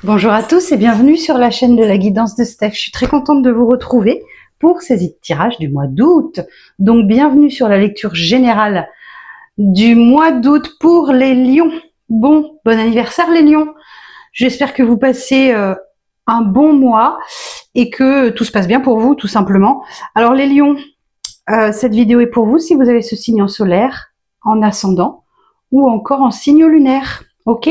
Bonjour à tous et bienvenue sur la chaîne de la guidance de Steph. Je suis très contente de vous retrouver pour ces tirages du mois d'août. Donc bienvenue sur la lecture générale du mois d'août pour les lions. Bon anniversaire les lions. J'espère que vous passez un bon mois et que tout se passe bien pour vous tout simplement. Alors les lions, cette vidéo est pour vous si vous avez ce signe en solaire, en ascendant ou encore en signe lunaire. Ok?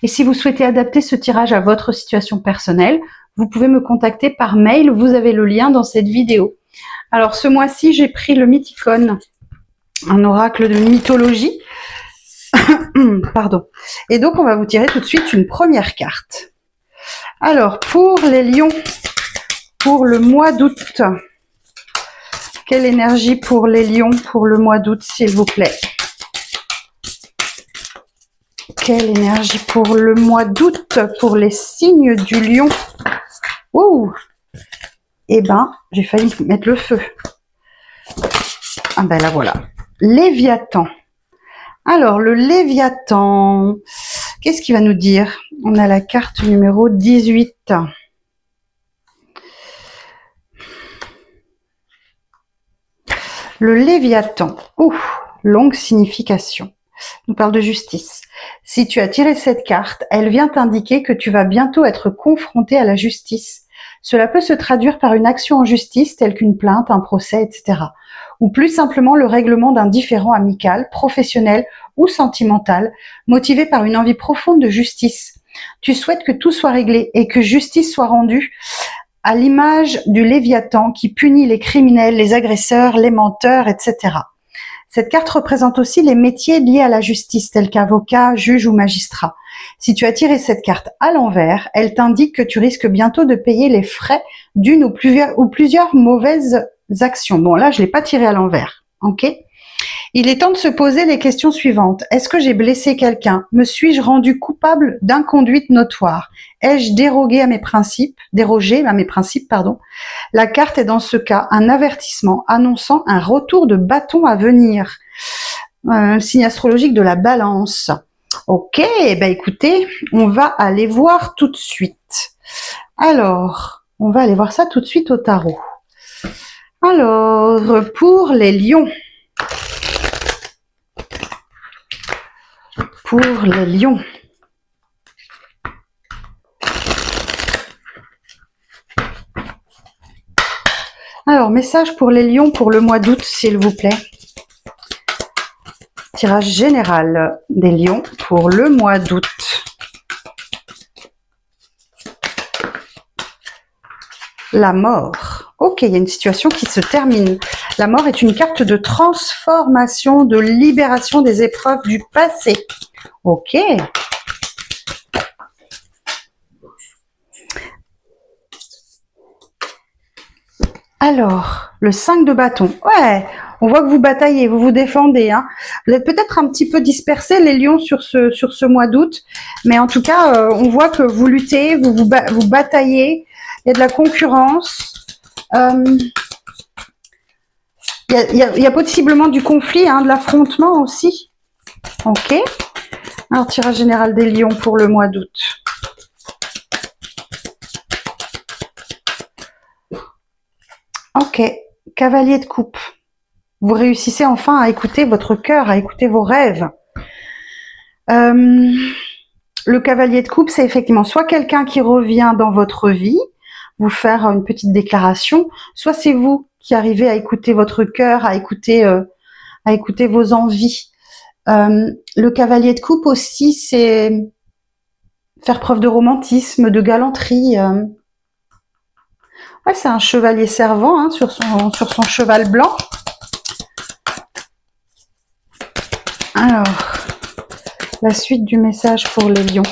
Et si vous souhaitez adapter ce tirage à votre situation personnelle, vous pouvez me contacter par mail. Vous avez le lien dans cette vidéo. Alors ce mois-ci, j'ai pris le Mythicon, un oracle de mythologie. Pardon. Et donc on va vous tirer tout de suite une première carte. Alors pour les lions, pour le mois d'août, quelle énergie pour les lions pour le mois d'août, s'il vous plaît? Quelle énergie pour le mois d'août pour les signes du lion? Ouh! Eh ben, j'ai failli mettre le feu. Ah ben là voilà. Léviathan. Alors, le Léviathan, qu'est-ce qu'il va nous dire? On a la carte numéro 18. Le Léviathan. Ouh, longue signification. On parle de justice. Si tu as tiré cette carte, elle vient t'indiquer que tu vas bientôt être confronté à la justice. Cela peut se traduire par une action en justice telle qu'une plainte, un procès, etc. Ou plus simplement le règlement d'un différend amical, professionnel ou sentimental, motivé par une envie profonde de justice. Tu souhaites que tout soit réglé et que justice soit rendue à l'image du Léviathan qui punit les criminels, les agresseurs, les menteurs, etc. Cette carte représente aussi les métiers liés à la justice, tels qu'avocat, juge ou magistrat. Si tu as tiré cette carte à l'envers, elle t'indique que tu risques bientôt de payer les frais d'une ou plusieurs mauvaises actions. Bon, là, je ne l'ai pas tiré à l'envers. Ok ? Il est temps de se poser les questions suivantes. Est-ce que j'ai blessé quelqu'un? Me suis-je rendu coupable d'inconduite notoire? Ai-je dérogé à mes principes? La carte est dans ce cas un avertissement annonçant un retour de bâton à venir. Un signe astrologique de la balance. Ok, ben écoutez, on va aller voir tout de suite. Alors, on va aller voir ça tout de suite au tarot. Alors, pour les lions. Pour les lions. Alors, message pour les lions pour le mois d'août, s'il vous plaît. Tirage général des lions pour le mois d'août. La mort. Ok, il y a une situation qui se termine. La mort est une carte de transformation, de libération des épreuves du passé. Ok. Alors, le 5 de bâton. Ouais, on voit que vous bataillez, vous vous défendez. Hein. Vous êtes peut-être un petit peu dispersés, les lions, sur ce mois d'août. Mais en tout cas, on voit que vous luttez, vous bataillez. Il y a de la concurrence. Il y a possiblement du conflit, hein, de l'affrontement aussi. Ok. Alors, tirage général des lions pour le mois d'août. Ok. Cavalier de coupe. Vous réussissez enfin à écouter votre cœur, à écouter vos rêves. Le cavalier de coupe, c'est effectivement soit quelqu'un qui revient dans votre vie, vous faire une petite déclaration, soit c'est vous qui arrivez à écouter votre cœur, à écouter vos envies. Le cavalier de coupe aussi, c'est faire preuve de romantisme, de galanterie. Ouais, c'est un chevalier servant, hein, sur son cheval blanc. Alors, la suite du message pour les lions.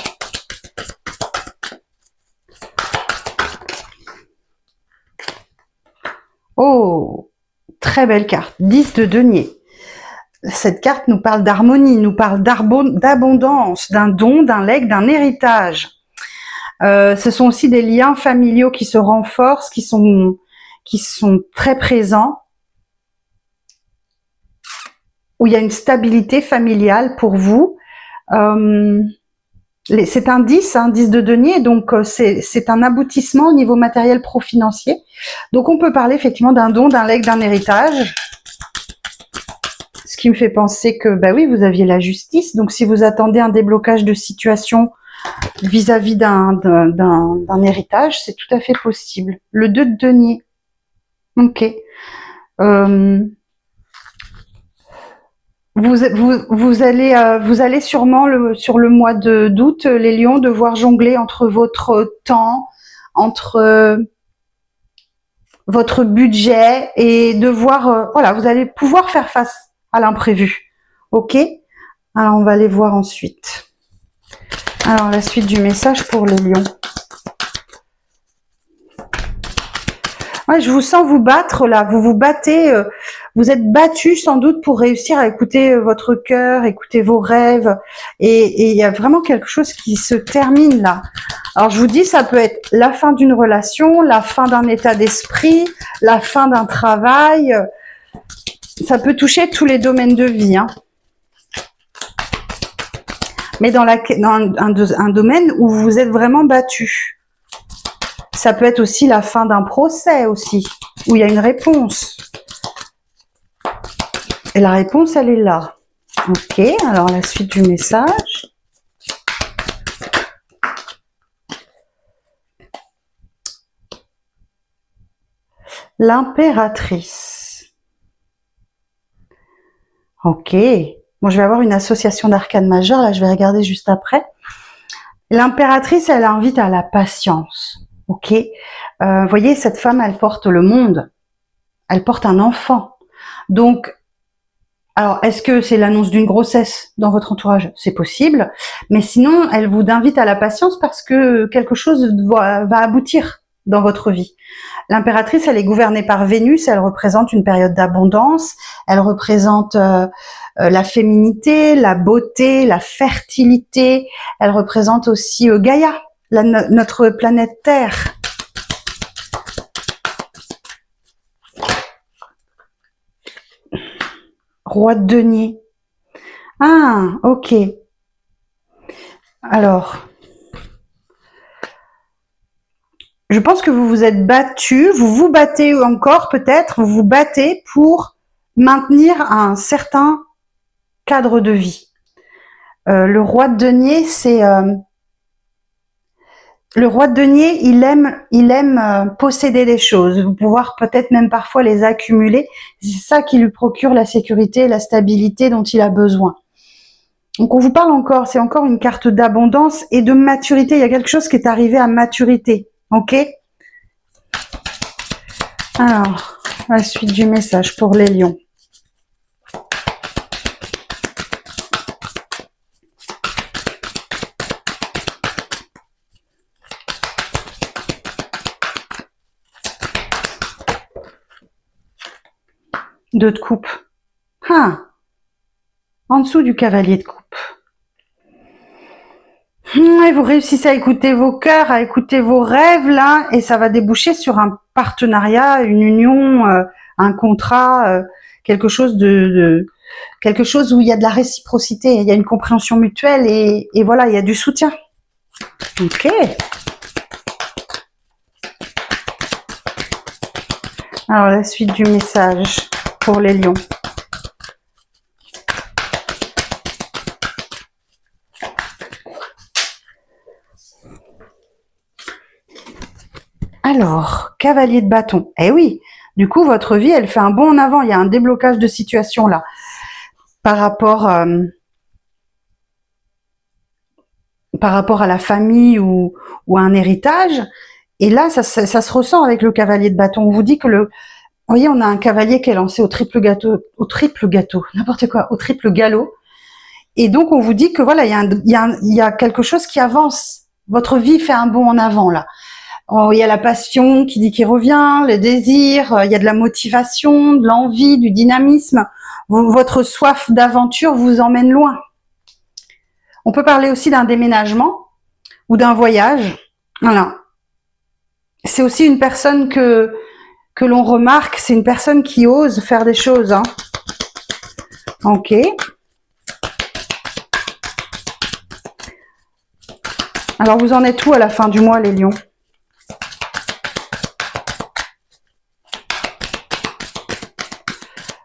Oh, très belle carte. 10 de denier. Cette carte nous parle d'harmonie, nous parle d'abondance, d'un don, d'un legs, d'un héritage. Ce sont aussi des liens familiaux qui se renforcent, qui sont très présents, où il y a une stabilité familiale pour vous. C'est un 10, 10 de denier, donc c'est un aboutissement au niveau matériel pro-financier. Donc on peut parler effectivement d'un don, d'un legs, d'un héritage. Ce qui me fait penser que, bah oui, vous aviez la justice. Donc si vous attendez un déblocage de situation vis-à-vis d'un héritage, c'est tout à fait possible. Le 2 de denier. Ok. Vous allez sûrement sur le mois d'août, les lions, devoir jongler entre votre temps, entre votre budget et devoir, voilà, vous allez pouvoir faire face à l'imprévu. Ok? Alors, on va aller voir ensuite. Alors, la suite du message pour les lions. Ouais, je vous sens vous battre là, vous vous battez, vous êtes battu sans doute pour réussir à écouter votre cœur, écouter vos rêves, et il y a vraiment quelque chose qui se termine là. Alors je vous dis, ça peut être la fin d'une relation, la fin d'un état d'esprit, la fin d'un travail, ça peut toucher tous les domaines de vie, hein. Mais dans un domaine où vous êtes vraiment battu. Ça peut être aussi la fin d'un procès aussi, où il y a une réponse. Et la réponse, elle est là. Ok, alors la suite du message. L'impératrice. Ok. Bon, je vais avoir une association d'arcanes majeures, là je vais regarder juste après. L'impératrice, elle invite à la patience. Ok, vous voyez, cette femme, elle porte le monde. Elle porte un enfant. Donc, alors, est-ce que c'est l'annonce d'une grossesse dans votre entourage? C'est possible. Mais sinon, elle vous invite à la patience parce que quelque chose va aboutir dans votre vie. L'impératrice, elle est gouvernée par Vénus. Elle représente une période d'abondance. Elle représente la féminité, la beauté, la fertilité. Elle représente aussi Gaïa, notre planète Terre. Roi de denier. Ah, ok. Alors, je pense que vous vous êtes battu, vous vous battez encore peut-être, vous vous battez pour maintenir un certain cadre de vie. Le roi de denier, c'est... le roi de denier, il aime posséder des choses, pouvoir peut-être même parfois les accumuler. C'est ça qui lui procure la sécurité, la stabilité dont il a besoin. Donc on vous parle encore, c'est encore une carte d'abondance et de maturité. Il y a quelque chose qui est arrivé à maturité. Ok? Alors, la suite du message pour les lions. Deux de coupe. Ah, en dessous du cavalier de coupe. Et vous réussissez à écouter vos cœurs, à écouter vos rêves là, et ça va déboucher sur un partenariat, une union, un contrat, quelque chose quelque chose où il y a de la réciprocité, il y a une compréhension mutuelle et voilà, il y a du soutien. Ok. Alors la suite du message pour les lions. Alors, cavalier de bâton. Eh oui, du coup, votre vie, elle fait un bond en avant. Il y a un déblocage de situation là par rapport à la famille ou à un héritage. Et là, ça se ressent avec le cavalier de bâton. On vous dit que vous voyez, on a un cavalier qui est lancé au triple gâteau, n'importe quoi, au triple galop. Et donc, on vous dit que voilà, il y a quelque chose qui avance. Votre vie fait un bond en avant là. Oh, il y a la passion qui dit qu'il revient, le désir, il y a de la motivation, de l'envie, du dynamisme. Votre soif d'aventure vous emmène loin. On peut parler aussi d'un déménagement ou d'un voyage. Voilà. C'est aussi une personne que l'on remarque, c'est une personne qui ose faire des choses. Hein. Ok. Alors, vous en êtes où à la fin du mois, les lions?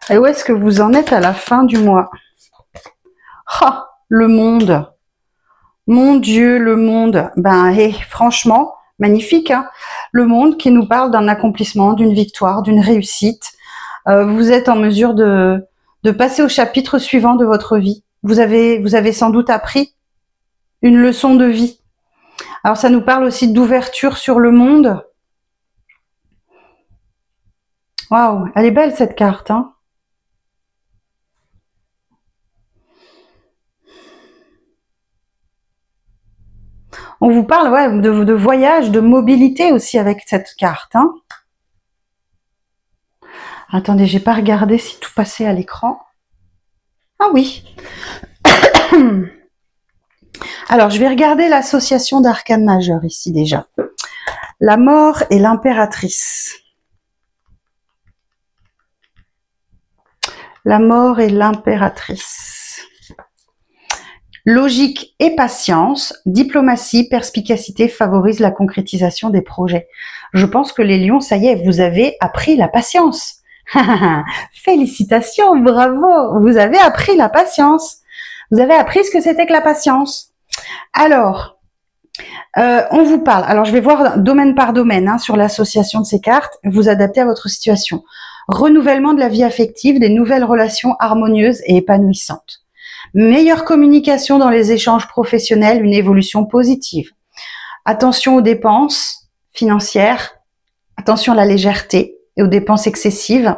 Et où est-ce que vous en êtes à la fin du mois? Ah, le monde. Mon Dieu, le monde. Ben, franchement, magnifique, hein, le monde qui nous parle d'un accomplissement, d'une victoire, d'une réussite. Vous êtes en mesure de passer au chapitre suivant de votre vie. Vous avez sans doute appris une leçon de vie. Alors, ça nous parle aussi d'ouverture sur le monde. Waouh, elle est belle cette carte, hein. On vous parle de voyage, de mobilité aussi avec cette carte, hein. Attendez, j'ai pas regardé si tout passait à l'écran. Ah oui. Alors, je vais regarder l'association d'arcanes majeures ici déjà. La mort et l'impératrice. La mort et l'impératrice. Logique et patience, diplomatie, perspicacité favorisent la concrétisation des projets. Je pense que les lions, ça y est, vous avez appris la patience. Félicitations, bravo, vous avez appris la patience. Vous avez appris ce que c'était que la patience. Alors, on vous parle. Alors, je vais voir domaine par domaine hein, sur l'association de ces cartes, vous adaptez à votre situation. Renouvellement de la vie affective, des nouvelles relations harmonieuses et épanouissantes. Meilleure communication dans les échanges professionnels, une évolution positive. Attention aux dépenses financières, attention à la légèreté et aux dépenses excessives.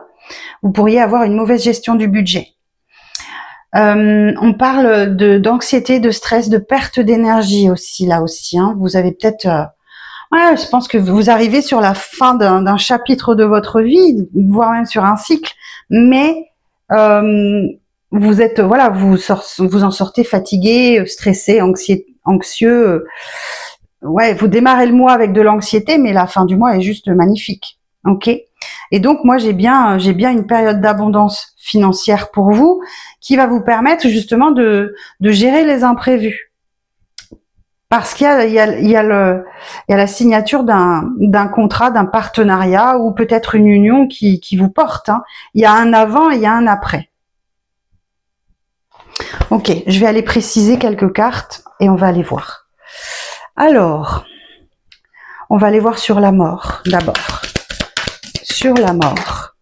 Vous pourriez avoir une mauvaise gestion du budget. On parle d'anxiété, de stress, de perte d'énergie aussi, là aussi. Hein. Vous avez peut-être... ouais, je pense que vous arrivez sur la fin d'un chapitre de votre vie, voire même sur un cycle, mais vous êtes, voilà, vous en sortez fatigué, stressé, anxieux. Ouais, vous démarrez le mois avec de l'anxiété, mais la fin du mois est juste magnifique. Ok. Et donc moi j'ai bien une période d'abondance financière pour vous qui va vous permettre justement de gérer les imprévus. Parce qu'il y a la signature d'un contrat, d'un partenariat ou peut-être une union qui vous porte. Hein. Il y a un avant et il y a un après. Ok, je vais aller préciser quelques cartes et on va aller voir. Alors, on va aller voir sur la mort d'abord. Sur la mort.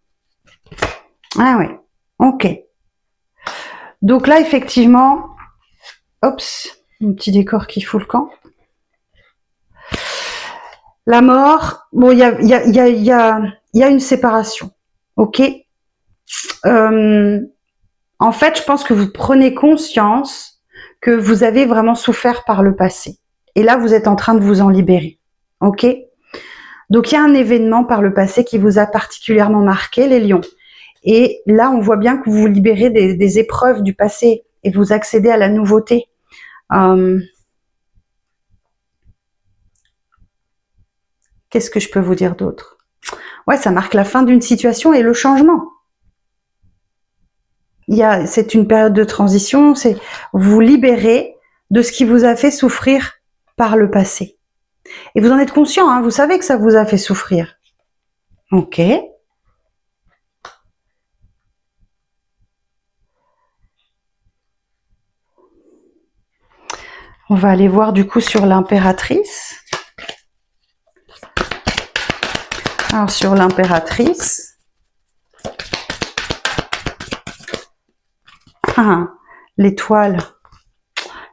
Ah oui, ok. Donc là, effectivement, oups, un petit décor qui fout le camp. La mort, bon, il y a une séparation, ok. En fait, je pense que vous prenez conscience que vous avez vraiment souffert par le passé. Et là, vous êtes en train de vous en libérer, ok. Donc, il y a un événement par le passé qui vous a particulièrement marqué, les lions. Et là, on voit bien que vous vous libérez des épreuves du passé et vous accédez à la nouveauté. Qu'est-ce que je peux vous dire d'autre? Ouais, ça marque la fin d'une situation et le changement. C'est une période de transition, c'est vous libérer de ce qui vous a fait souffrir par le passé. Et vous en êtes conscient, hein, vous savez que ça vous a fait souffrir. Ok. On va aller voir du coup sur l'impératrice. Alors sur l'impératrice. Ah, l'étoile.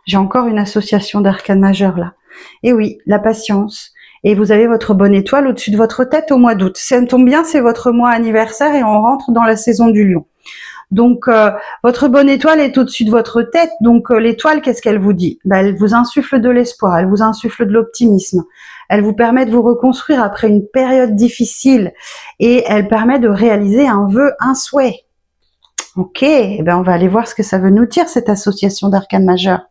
J'ai encore une association d'arcanes majeures là. Et oui, la patience. Et vous avez votre bonne étoile au-dessus de votre tête au mois d'août. Ça tombe bien, c'est votre mois anniversaire et on rentre dans la saison du lion. Donc, votre bonne étoile est au-dessus de votre tête. Donc, l'étoile, qu'est-ce qu'elle vous dit? Ben, elle vous insuffle de l'espoir, elle vous insuffle de l'optimisme. Elle vous permet de vous reconstruire après une période difficile et elle permet de réaliser un vœu, un souhait. Ok, eh ben, on va aller voir ce que ça veut nous dire, cette association d'arcanes majeures.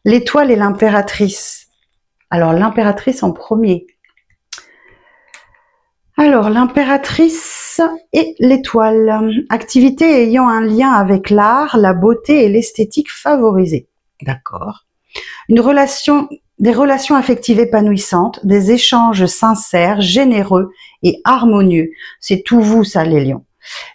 L'étoile et l'impératrice. Alors, l'impératrice en premier. Alors, l'impératrice et l'étoile. Activité ayant un lien avec l'art, la beauté et l'esthétique favorisée. D'accord. Une relation des relations affectives épanouissantes, des échanges sincères, généreux et harmonieux. C'est tout vous, ça, les lions.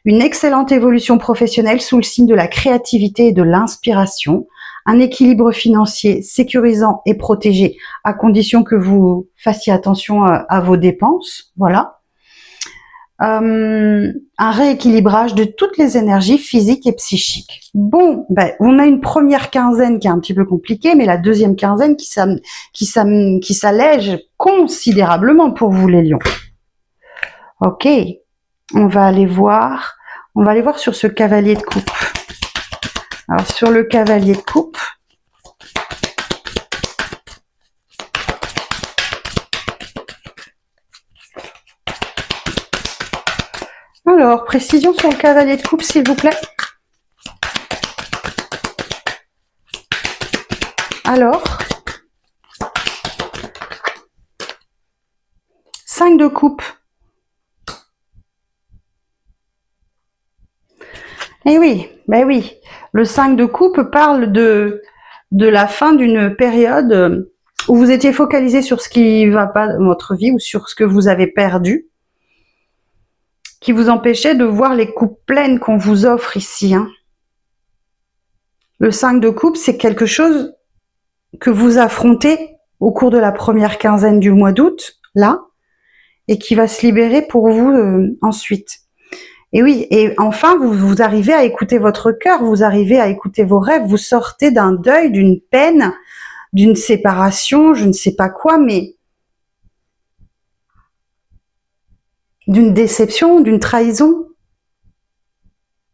Une excellente évolution professionnelle sous le signe de la créativité et de l'inspiration. Un équilibre financier sécurisant et protégé, à condition que vous fassiez attention à vos dépenses. Voilà. Un rééquilibrage de toutes les énergies physiques et psychiques. Bon, ben, on a une première quinzaine qui est un petit peu compliquée, mais la deuxième quinzaine qui s'allège considérablement pour vous, les lions. Ok, on va aller voir sur ce cavalier de coupe. Alors, sur le cavalier de coupe, alors, précision sur le cavalier de coupe, s'il vous plaît. Alors, 5 de coupe. Eh oui, ben oui. Le 5 de coupe parle de la fin d'une période où vous étiez focalisé sur ce qui ne va pas dans votre vie ou sur ce que vous avez perdu, qui vous empêchait de voir les coupes pleines qu'on vous offre ici. Hein. Le 5 de coupe, c'est quelque chose que vous affrontez au cours de la première quinzaine du mois d'août, là, et qui va se libérer pour vous ensuite. Et oui, et enfin, vous arrivez à écouter votre cœur, vous arrivez à écouter vos rêves, vous sortez d'un deuil, d'une peine, d'une séparation, je ne sais pas quoi, mais d'une déception, d'une trahison.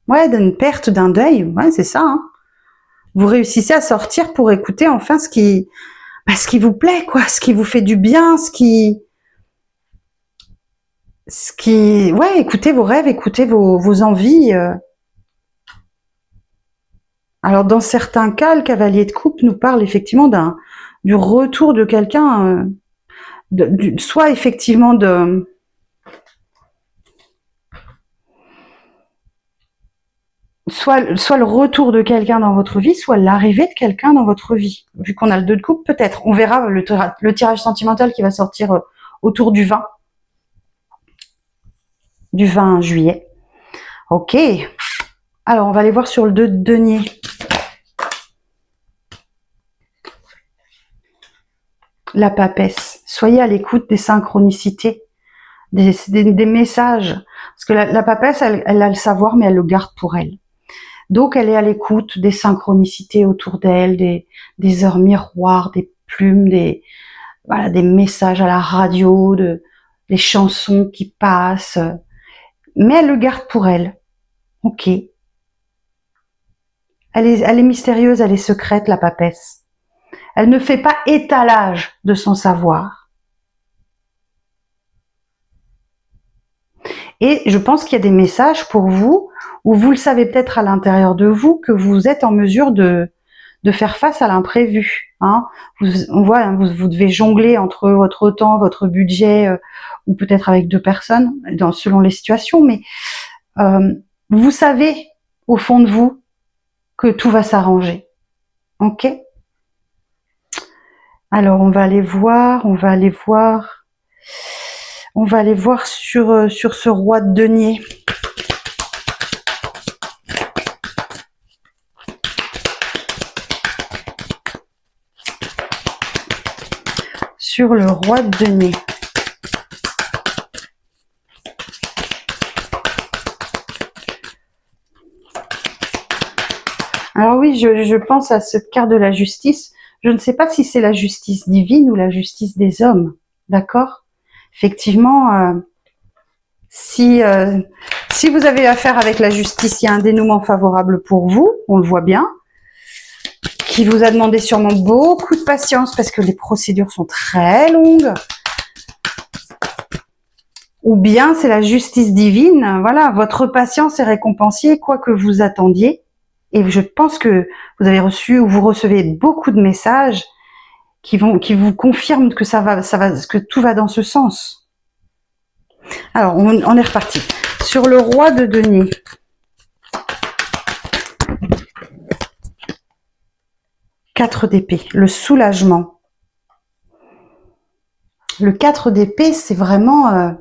Ouais, d'une perte, d'un deuil, ouais, c'est ça. Hein. Vous réussissez à sortir pour écouter enfin ce qui vous plaît, quoi, ce qui vous fait du bien, ouais, écoutez vos rêves, écoutez vos envies. Alors, dans certains cas, le cavalier de coupe nous parle effectivement du retour de quelqu'un, soit effectivement soit le retour de quelqu'un dans votre vie, soit l'arrivée de quelqu'un dans votre vie. Vu qu'on a le 2 de coupe, peut-être. On verra le tirage sentimental qui va sortir autour du 20 juillet. Ok. Alors, on va aller voir sur le 2 de denier. La papesse. Soyez à l'écoute des synchronicités, des messages. Parce que la papesse, elle a le savoir, mais elle le garde pour elle. Donc, elle est à l'écoute des synchronicités autour d'elle, des heures miroirs, des plumes, des messages à la radio, des chansons qui passent. Mais elle le garde pour elle. Ok. Elle est mystérieuse, elle est secrète, la papesse. Elle ne fait pas étalage de son savoir. Et je pense qu'il y a des messages pour vous, où vous le savez peut-être à l'intérieur de vous, que vous êtes en mesure de faire face à l'imprévu. Hein. On voit, hein, vous devez jongler entre votre temps, votre budget, ou peut-être avec 2 personnes, selon les situations, mais vous savez, au fond de vous, que tout va s'arranger. Ok ? Alors, on va aller voir sur ce roi de denier. Sur le roi de denier. Alors oui, je pense à cette carte de la justice. Je ne sais pas si c'est la justice divine ou la justice des hommes. D'accord ? Effectivement, si vous avez affaire avec la justice, il y a un dénouement favorable pour vous, on le voit bien, qui vous a demandé sûrement beaucoup de patience parce que les procédures sont très longues. Ou bien c'est la justice divine, voilà, votre patience est récompensée, quoi que vous attendiez. Et je pense que vous avez reçu ou vous recevez beaucoup de messages qui vous confirment que que tout va dans ce sens. Alors, on est reparti. Sur le roi de denier. Quatre d'épée, le soulagement. Le 4 d'épée, c'est vraiment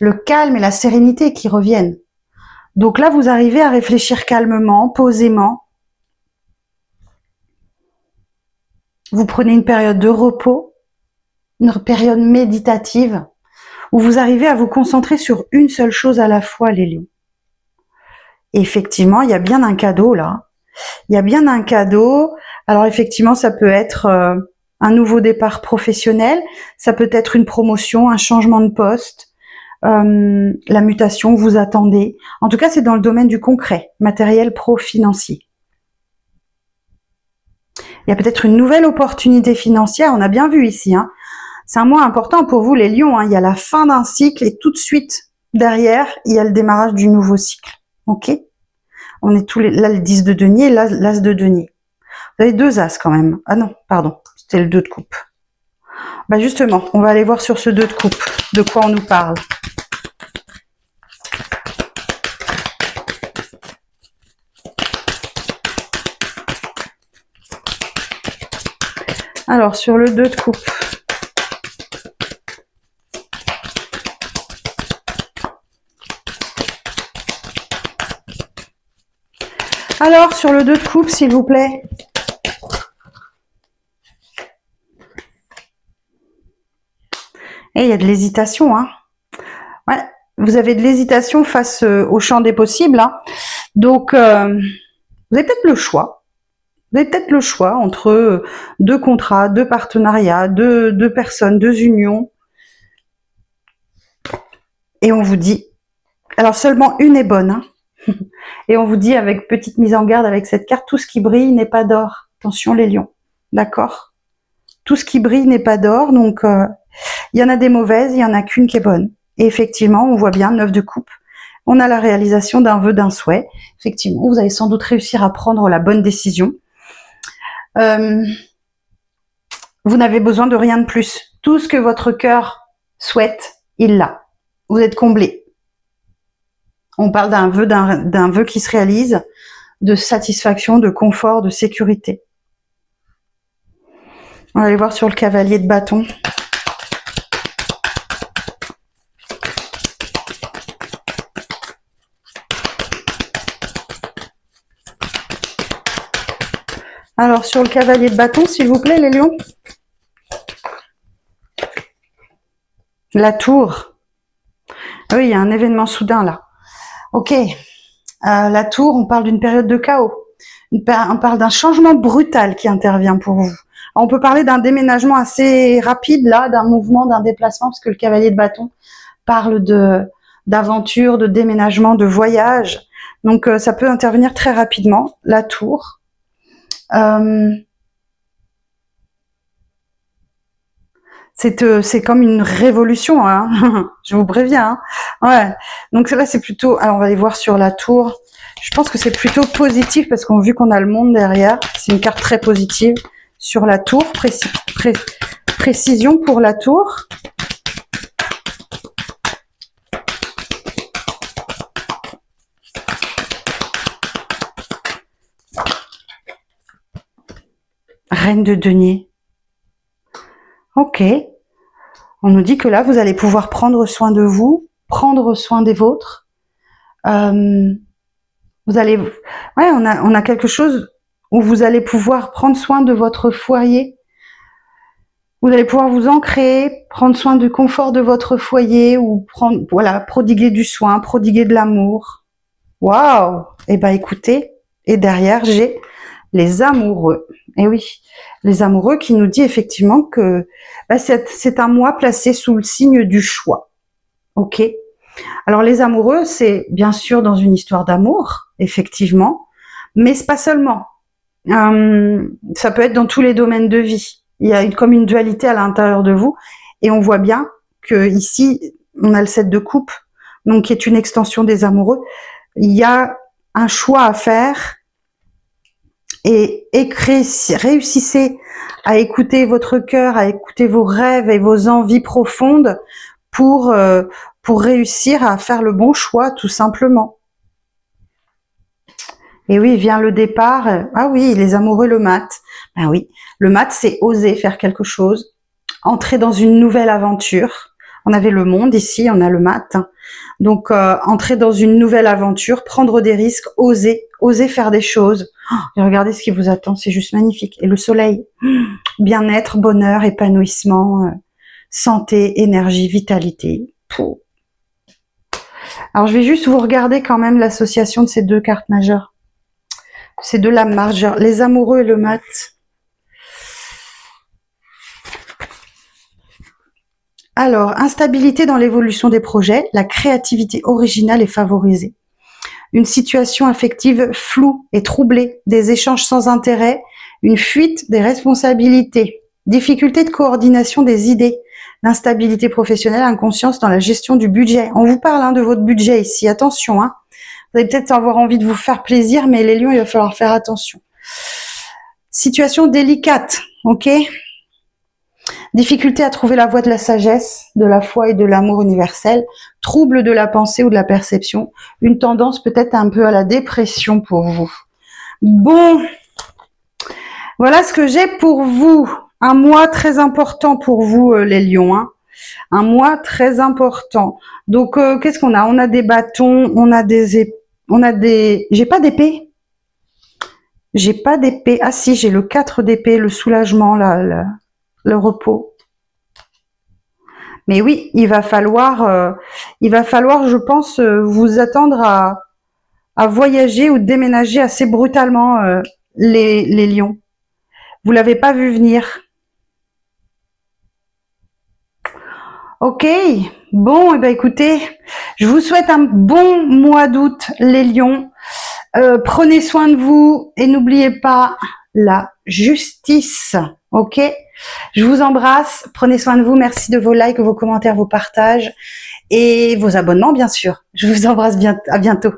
le calme et la sérénité qui reviennent. Donc là, vous arrivez à réfléchir calmement, posément. Vous prenez une période de repos, une période méditative, où vous arrivez à vous concentrer sur une seule chose à la fois, les lions. Et effectivement, il y a bien un cadeau là. Il y a bien un cadeau. Alors effectivement, ça peut être un nouveau départ professionnel, ça peut être une promotion, un changement de poste, la mutation que vous attendez. En tout cas, c'est dans le domaine du concret, matériel, pro-financier. Il y a peut-être une nouvelle opportunité financière, on a bien vu ici. Hein. C'est un mois important pour vous les lions. Hein. Il y a la fin d'un cycle et tout de suite, derrière, il y a le démarrage du nouveau cycle. Ok ? On est tous les, là, le 10 de denier, là, l'as de denier. Vous avez 2 as quand même. Ah non, pardon, c'était le 2 de coupe. Bah justement, on va aller voir sur ce 2 de coupe, de quoi on nous parle. Alors, sur le 2 de coupe. Alors, sur le 2 de coupe, s'il vous plaît. Et il y a de l'hésitation, hein. Ouais, vous avez de l'hésitation face au champ des possibles, hein. Donc, vous avez peut-être le choix. Vous avez peut-être le choix entre 2 contrats, 2 partenariats, 2 personnes, 2 unions. Et on vous dit, alors seulement une est bonne, hein. Et on vous dit avec petite mise en garde avec cette carte, tout ce qui brille n'est pas d'or. Attention les lions, d'accord? Tout ce qui brille n'est pas d'or, donc il y en a des mauvaises, il y en a qu'une qui est bonne. Et effectivement, on voit bien 9 de coupe. On a la réalisation d'un vœu, d'un souhait. Effectivement, vous allez sans doute réussir à prendre la bonne décision. Vous n'avez besoin de rien de plus. Tout ce que votre cœur souhaite, il l'a. Vous êtes comblé. On parle d'un vœu qui se réalise, de satisfaction, de confort, de sécurité. On va aller voir sur le cavalier de bâton. Alors, sur le cavalier de bâton, s'il vous plaît, les lions. La tour. Oui, il y a un événement soudain, là. Ok. La tour, on parle d'une période de chaos. On parle d'un changement brutal qui intervient pour vous. On peut parler d'un déménagement assez rapide, là, d'un mouvement, d'un déplacement, parce que le cavalier de bâton parle d'aventure, de déménagement, de voyage. Donc, ça peut intervenir très rapidement. La tour. C'est comme une révolution, hein. Je vous préviens. Hein. Ouais. Donc là, c'est plutôt... Alors, on va aller voir sur la tour. Je pense que c'est plutôt positif parce qu'on vu qu'on a le monde derrière. C'est une carte très positive. Sur la tour, précision pour la tour. Reine de denier. Ok. On nous dit que là, vous allez pouvoir prendre soin de vous, prendre soin des vôtres. Vous allez... Ouais, on a quelque chose où vous allez pouvoir prendre soin de votre foyer. Vous allez pouvoir vous ancrer, prendre soin du confort de votre foyer ou prendre, voilà, prodiguer du soin, prodiguer de l'amour. Waouh! Eh ben, écoutez, et derrière, j'ai les amoureux. Et oui, les amoureux qui nous dit effectivement que bah, c'est un mois placé sous le signe du choix. Ok. Alors les amoureux, c'est bien sûr dans une histoire d'amour, effectivement, mais c'est pas seulement. Ça peut être dans tous les domaines de vie. Il y a comme une dualité à l'intérieur de vous, et on voit bien que ici on a le 7 de coupe, donc qui est une extension des amoureux. Il y a un choix à faire. Et réussissez à écouter votre cœur, à écouter vos rêves et vos envies profondes pour réussir à faire le bon choix, tout simplement. Et oui, vient le départ. Ah oui, les amoureux, le mat. Ben oui, le mat, c'est oser faire quelque chose, entrer dans une nouvelle aventure. On avait le monde ici, on a le mat. Donc, entrer dans une nouvelle aventure, prendre des risques, oser faire des choses. Oh, et regardez ce qui vous attend, c'est juste magnifique. Et le soleil, bien-être, bonheur, épanouissement, santé, énergie, vitalité. Pouh. Alors, je vais juste vous regarder quand même l'association de ces deux cartes majeures. Ces deux lames majeures, les amoureux et le mat. Alors, instabilité dans l'évolution des projets, la créativité originale est favorisée. Une situation affective floue et troublée, des échanges sans intérêt, une fuite des responsabilités, difficulté de coordination des idées, l'instabilité professionnelle, inconscience dans la gestion du budget. On vous parle de votre budget ici, attention. Vous allez peut-être avoir envie de vous faire plaisir, mais les lions, il va falloir faire attention. Situation délicate, ok ? Difficulté à trouver la voie de la sagesse, de la foi et de l'amour universel, trouble de la pensée ou de la perception, une tendance peut-être un peu à la dépression pour vous. Bon, voilà ce que j'ai pour vous. Un mois très important pour vous, les lions. Un mois très important. Donc, qu'est-ce qu'on a? On a des bâtons, on a des... J'ai pas d'épée. J'ai pas d'épée. Ah si, j'ai le 4 d'épée, le soulagement, le repos. Mais oui, il va falloir, je pense, vous attendre à voyager ou déménager assez brutalement, les lions. Vous l'avez pas vu venir. Ok, bon, et ben écoutez, je vous souhaite un bon mois d'août, les lions. Prenez soin de vous et n'oubliez pas la justice. Ok, je vous embrasse, prenez soin de vous, merci de vos likes, vos commentaires, vos partages et vos abonnements bien sûr. Je vous embrasse bien, à bientôt.